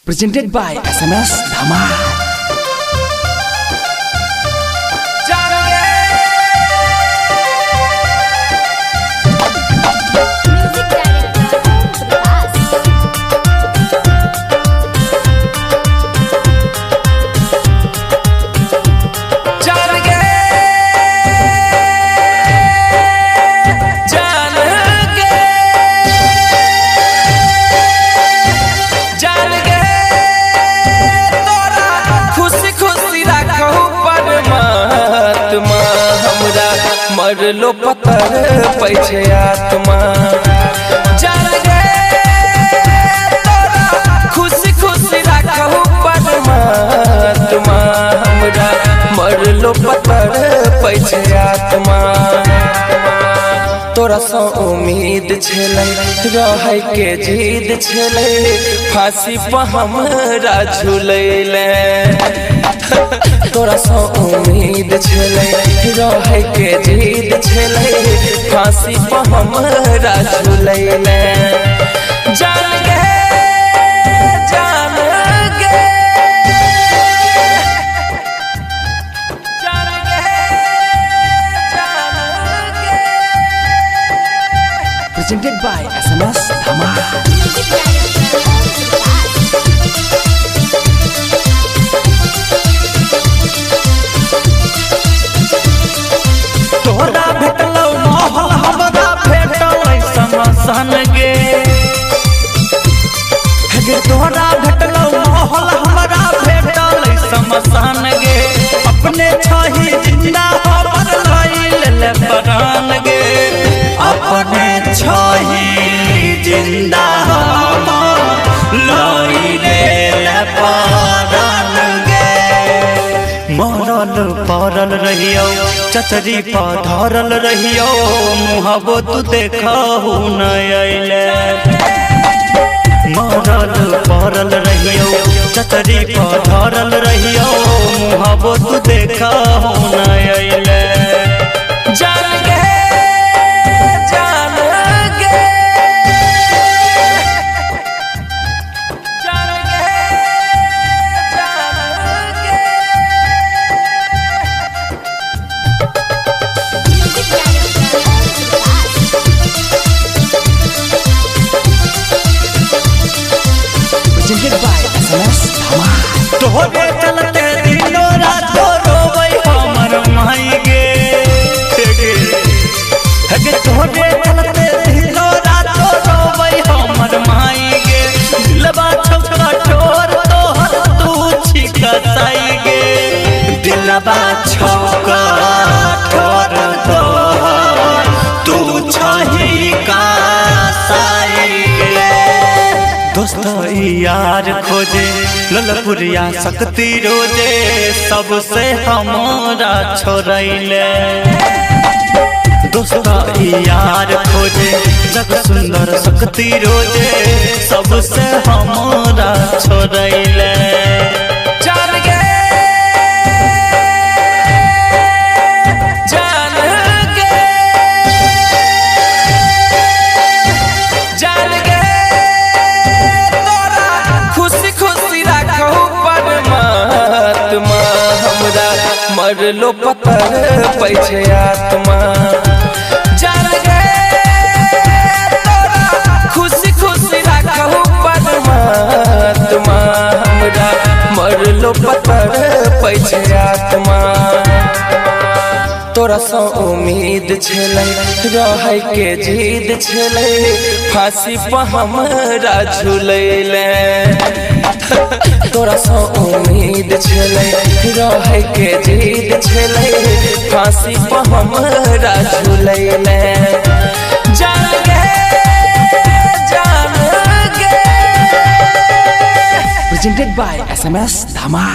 Presented by SMS Dhama. मरलो पत्थर पैछे आत्मा जान गे तोरा खुशी खुशी राखहु परमात्मा हमरा मरलो पत्थर पैछे आत्मा तोरा सा उम्मीद छलै रहै के जिद छलै फांसी पर हमरा झुलैले तोरा सा उम्मीद छलै रहै के जिद छलै फांसी पर हमरा झुलैले जान गे जान गे जान गे जान गे Presented by SMS Dhama. तोरा भेटलौ महल हमरा भेटलै समसन गे हे तोरा भेटलौ महल हमरा भेटलै समसन गे अपने छही जिंदा हमर लैले प्राण गे अपने छही जिंदा हमर लैले प्राण गे मरल पड़ल रहियो चचरी पर धरल रहियो मुहबो तू देखहु न अइले मरल पड़ल रहियो चचरी पर धरल रहियो मुहबो तू देखहु न अइले जान गे जान गे जान गे जान गे Presented by SMS Dhama. तोहरे चलते दिनो रात रोबै हमर माई गे हे तोहरे चलते दिनो रात रोबै हमर माई गे दिलबा छौका ठोर तोहर तू छिकसाई गे दिलबा छौका ठोर तोहर तू छही का साई गे दोस्त यार खोजे ललपुरिया शक्ति रोजे सबसे हमरा छोड़ैले दोस्त यार खोजे जग सुंदर शक्ति रोजे सबसे हमरा छोड़ैले जान गे जान गे जान गे तोरा खुशी खुशी राखहु परमात्मा हमरा मरलो पत्थर पैछे आत्मा जान गे तोरा खुशी खुशी राखहु परमात्मा हमरा मरलो पत्थर पैछे आत्मा तोरा सा उम्मीद छलै रहै के जिद छलै फांसी पर हमरा झुलैले तोरा सा उम्मीद छलै रहै के जिद छलै फांसी पर हमरा झुलैले जान गे जान गे Presented by SMS Dhama.